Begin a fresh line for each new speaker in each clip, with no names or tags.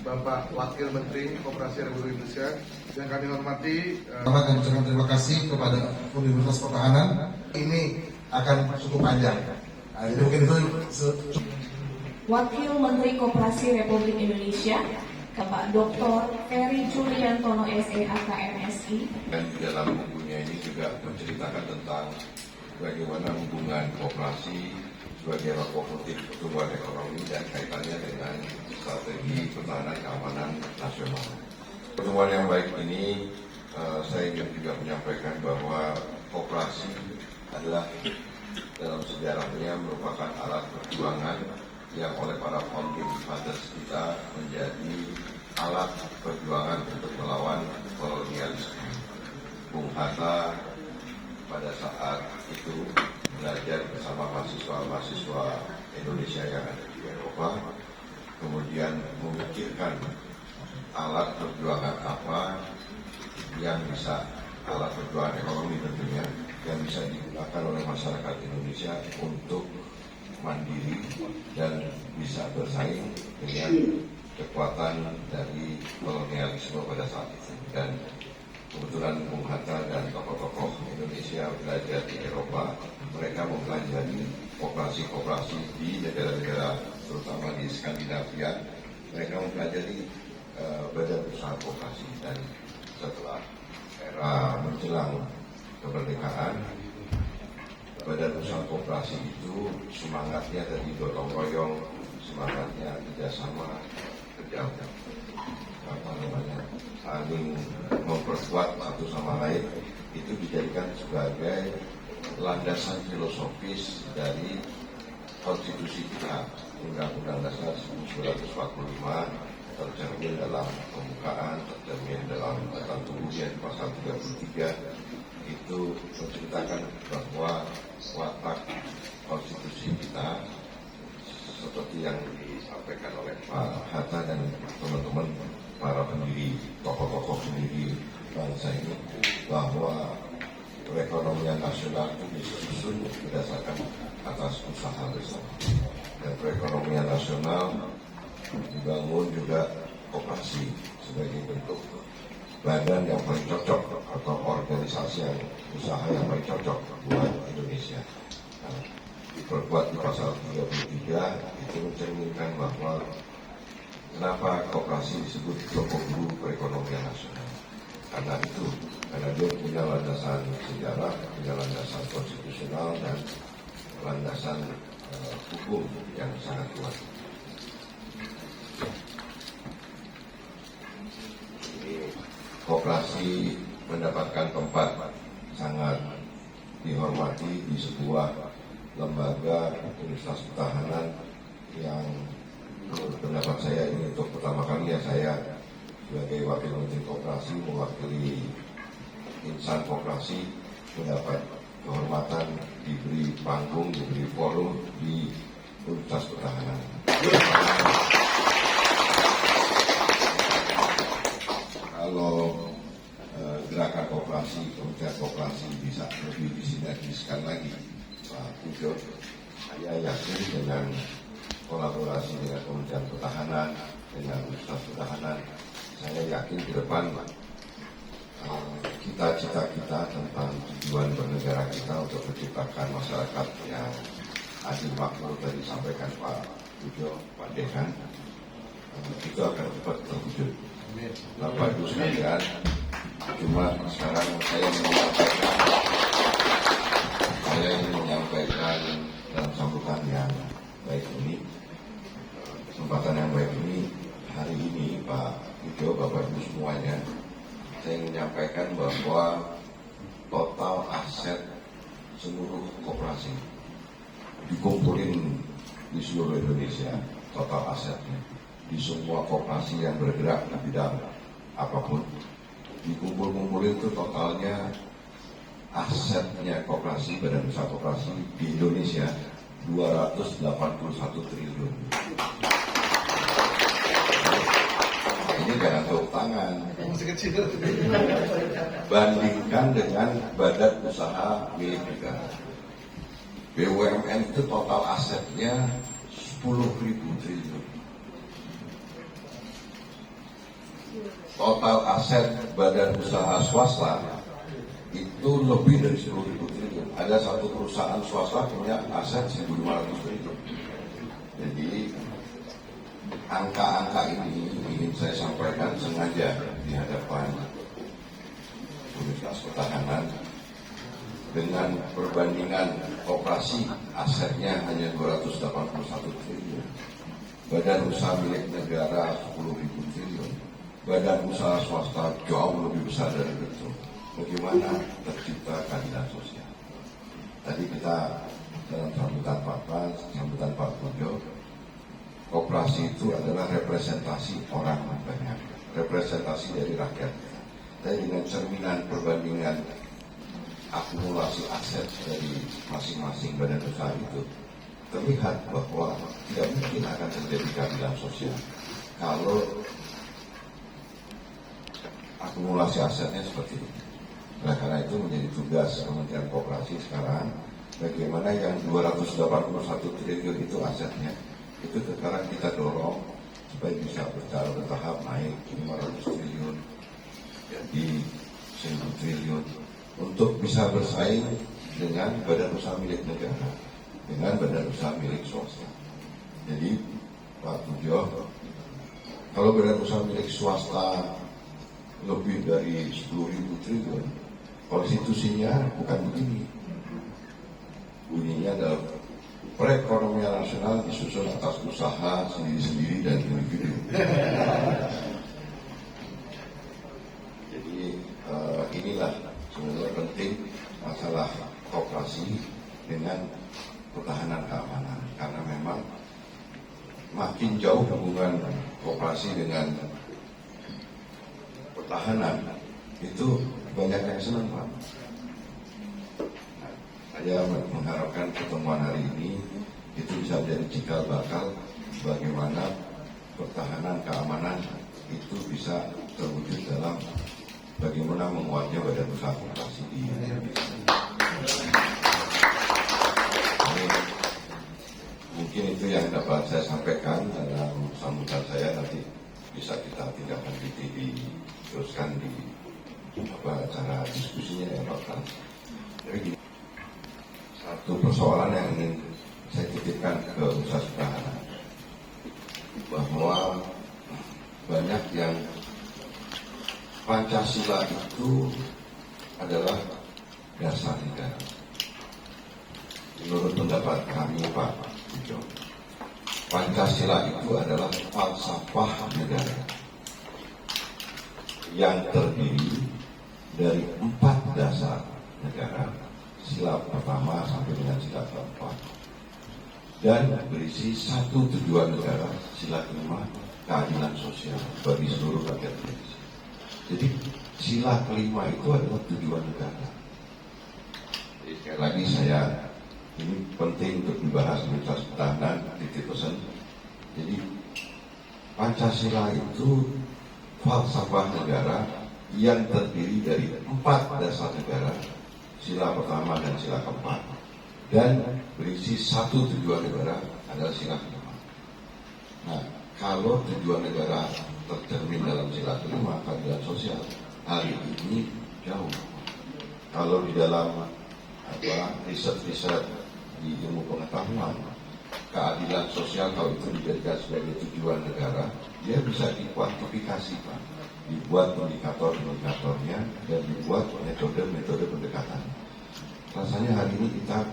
Bapak Wakil Menteri Koperasi Republik Indonesia yang kami hormati.
Kami ucapkan terima kasih kepada Universitas Pertahanan. Ini akan cukup panjang. Jadi mungkin itu
Wakil Menteri Koperasi Republik Indonesia, Bapak Dr. Ferry Juliantono SEAK MSI.
Dan di dalam bukunya ini juga menceritakan tentang bagaimana hubungan koperasi sebagai lokomotif pertumbuhan ekonomi dan kaitannya dengan strategi pertahanan keamanan nasional. Pertemuan yang baik ini saya ingin juga menyampaikan bahwa koperasi adalah dalam sejarahnya merupakan alat perjuangan yang oleh para founding fathers kita menjadi alat perjuangan untuk melawan kolonialisme. Bung Hatta pada saat itu belajar bersama mahasiswa-mahasiswa Indonesia yang ada di Eropa, kemudian memikirkan alat perjuangan apa yang bisa, alat perjuangan ekonomi tentunya, yang bisa digunakan oleh masyarakat Indonesia untuk mandiri dan bisa bersaing dengan kekuatan dari kolonialisme pada saat itu. Dan kebetulan Bung Hatta dan tokoh-tokoh Indonesia belajar di Eropa, mereka mempelajari koperasi-koperasi di negara-negara, terutama di Skandinavia. Mereka mempelajari badan usaha koperasi, dan setelah era menjelang kemerdekaan, badan usaha koperasi itu semangatnya tadi gotong royong, semangatnya kerjasama, saling memperkuat satu sama lain, itu dijadikan sebagai landasan filosofis dari konstitusi kita. Undang-Undang Dasar 1945 tercermin dalam pembukaan, tercermin dalam batang tubuhnya di pasal 33, itu menceritakan bahwa watak konstitusi kita seperti yang disampaikan oleh Pak Hatta dan teman-teman para pendiri, tokoh-tokoh pendiri bangsa ini, bahwa perekonomian nasional itu disusun berdasarkan atas usaha bersama, dan perekonomian nasional dibangun juga koperasi sebagai bentuk badan yang paling cocok atau organisasi yang usaha yang paling cocok buat Indonesia. Nah, diperkuat di pasal 33 itu mencerminkan bahwa kenapa koperasi disebut toko guru perekonomian nasional. Karena dia punya landasan sejarah, punya landasan konstitusional, dan landasan hukum yang sangat kuat. Koperasi mendapatkan tempat sangat dihormati di sebuah lembaga Universitas Pertahanan yang menurut pendapat saya ini untuk pertama kalinya saya sebagai Wakil Menteri Koperasi mewakili insan koperasi mendapat kehormatan, diberi panggung, diberi forum di Universitas Pertahanan. Kalau gerakan koperasi, kementerian koperasi bisa lebih disinergiskan lagi, Pak Pujo, saya yakin dengan kolaborasi dengan Kementerian Pertahanan, dengan Universitas Pertahanan, saya yakin ke depan cita-cita kita tentang tujuan bernegara kita untuk menciptakan masyarakat yang adil makmur tadi disampaikan Pak Pujo, Pak Dekan, itu akan cepat terwujud. Bapak Ibu sekalian, cuma sekarang saya ingin menyampaikan dalam sambutan yang baik ini, kesempatan yang baik ini, hari ini Pak Pujo, Bapak Ibu semuanya, saya ingin menyampaikan bahwa total aset seluruh koperasi dikumpulin di seluruh Indonesia, total asetnya di semua koperasi yang bergerak di bidang apapun, dikumpul-kumpulin itu totalnya asetnya koperasi, badan usaha koperasi di Indonesia 281 triliun. Ini jangan tepuk tangan.
Masih kecil.
Bandingkan dengan badan usaha milik negara. BUMN itu total asetnya 10.000 triliun. total aset badan usaha swasta itu lebih dari 10.000 triliun. Ada satu perusahaan swasta punya aset 1.500 triliun. Jadi angka-angka ini ingin saya sampaikan sengaja di hadapan Universitas Pertahanan. Dengan perbandingan operasi asetnya hanya 281 triliun, badan usaha milik negara 10.000 triliun, badan usaha swasta jauh lebih besar dari itu. Bagaimana tercipta keadilan sosial? Tadi kita dalam sambutan Pak Pujo, koperasi itu adalah representasi orang banyak, representasi dari rakyat. Tapi dengan cerminan perbandingan akumulasi aset dari masing-masing badan usaha itu, terlihat bahwa tidak mungkin akan terjadi keadilan sosial kalau akumulasi asetnya seperti ini. Nah, karena itu menjadi tugas Kementerian Koperasi sekarang bagaimana yang 281 triliun itu asetnya itu sekarang kita dorong supaya bisa secara bertahap naik 500 triliun jadi 1.000 triliun untuk bisa bersaing dengan badan usaha milik negara, dengan badan usaha milik swasta. Jadi Pak Pujo, kalau badan usaha milik swasta lebih dari 10.000 triliun, konstitusinya bukan begini. Bunyinya adalah perekonomian nasional disusun atas usaha sendiri-sendiri dan individu. Jadi inilah sebenarnya penting masalah koperasi dengan pertahanan keamanan, karena memang makin jauh hubungan koperasi dengan pertahanan itu banyak yang senang, Pak. Saya mengharapkan pertemuan hari ini itu bisa menjadi cikal bakal bagaimana pertahanan keamanan itu bisa terwujud dalam bagaimana menguatnya badan usaha koperasi di Indonesia. Mungkin itu yang dapat saya sampaikan dalam sambutan saya, nanti bisa kita tindak lanjuti diteruskan di acara diskusinya ya Pak. Jadi satu persoalan yang ingin saya titipkan ke Universitas Pertahanan, bahwa banyak yang Pancasila itu adalah dasar negara. Menurut pendapat kami Pak Pujo, Pancasila itu adalah falsafah negara yang terdiri dari 4 dasar negara, sila pertama sampai dengan sila keempat, dan berisi 1 tujuan negara, sila kelima, keadilan sosial bagi seluruh rakyat Indonesia. Jadi sila kelima itu adalah tujuan negara. Jadi, sekali lagi ini penting untuk dibahas di Universitas Pertahanan, titip pesan. Jadi Pancasila itu falsafah negara yang terdiri dari 4 dasar negara, sila pertama dan sila keempat, dan berisi 1 tujuan negara adalah sila kelima. Nah, kalau tujuan negara tercermin dalam sila kelima, keadilan sosial, hari ini jauh. Kalau di dalam riset-riset di ilmu pengetahuan, keadilan sosial kalau itu dijadikan sebagai tujuan negara, dia bisa dikuantifikasi, Pak. Dibuat indikator-indikatornya dan dibuat metode-metode pendekatan. Rasanya hari ini kita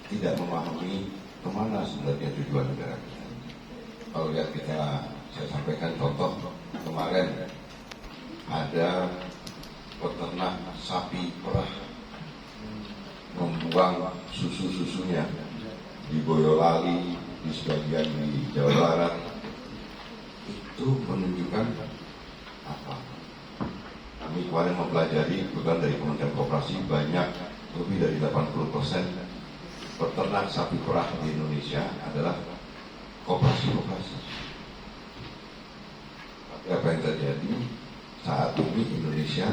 tidak memahami kemana sebenarnya tujuan negara kita. Kalau lihat saya sampaikan contoh kemarin ada peternak sapi perah membuang susu-susunya di Boyolali, di sebagian di Jawa Barat. Itu menunjukkan apa? Kami kemarin mempelajari, bukan dari Kementerian Koperasi, banyak lebih dari 80% peternak sapi perah di Indonesia adalah koperasi-koperasi. Tapi apa yang terjadi saat ini, Indonesia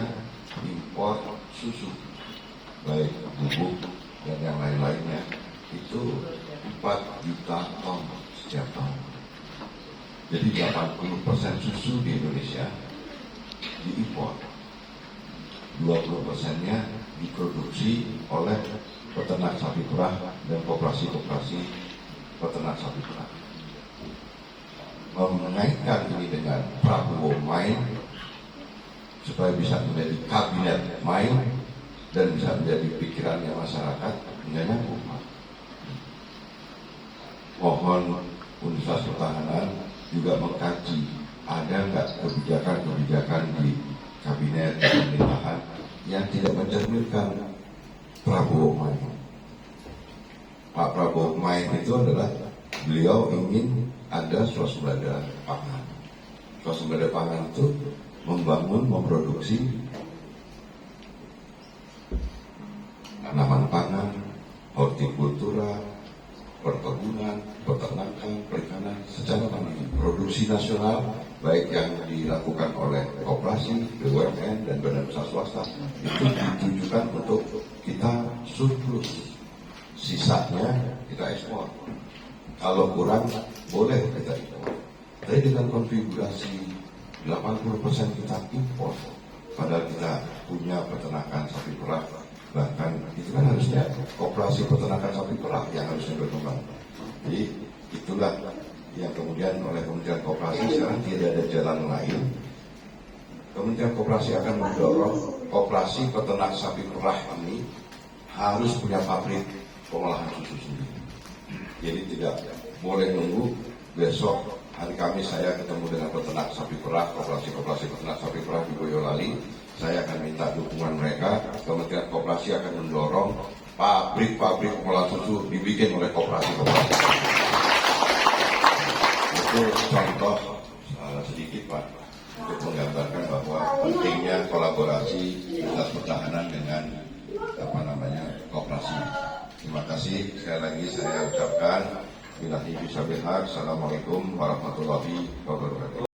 impor susu, baik bubuk dan yang lain-lainnya, itu 4 juta ton setiap tahun. Jadi 80% susu di Indonesia diimpor. 20%-nya diproduksi oleh peternak sapi perah dan koperasi-koperasi peternak sapi perah. Mengaitkan ini dengan Prabowo main supaya bisa menjadi kabinet main dan bisa menjadi pikirannya masyarakat, nggak nyambung. Mohon Universitas Pertahanan juga mengkaji ada nggak kebijakan-kebijakan di kabinet pemerintahan yang tidak mencerminkan Prabowo main. Pak Prabowo main itu adalah beliau ingin ada swasembada pangan. Swasembada pangan itu membangun, memproduksi tanaman pangan, hortikultura, perkebunan, peternakan, perikanan secara mandiri. Produksi nasional baik yang dilakukan oleh koperasi, BUMN dan badan usaha swasta itu ditujukan untuk kita surplus. Sisanya kita ekspor. Kalau kurang boleh kita impor. Tapi dengan konfigurasi 80% kita impor, padahal kita punya peternakan sapi perah. Bahkan itu kan harusnya koperasi peternakan sapi perah yang harusnya berkembang. Jadi itulah yang kemudian oleh Kementerian Koperasi sekarang tidak ada jalan lain. Kementerian Koperasi akan mendorong koperasi peternak sapi perah ini harus punya pabrik pengolahan susu sendiri. Jadi tidak boleh nunggu besok hari Kamis saya ketemu dengan peternak sapi perah, koperasi peternak sapi perah di Boyolali. Saya akan minta dukungan mereka. Kementerian Koperasi akan mendorong pabrik-pabrik pengolahan susu dibikin oleh koperasi-koperasi. Itu contoh sedikit Pak untuk menggambarkan bahwa pentingnya kolaborasi Universitas Pertahanan dengan koperasi. Terima kasih sekali lagi saya ucapkan. Assalamualaikum warahmatullahi wabarakatuh.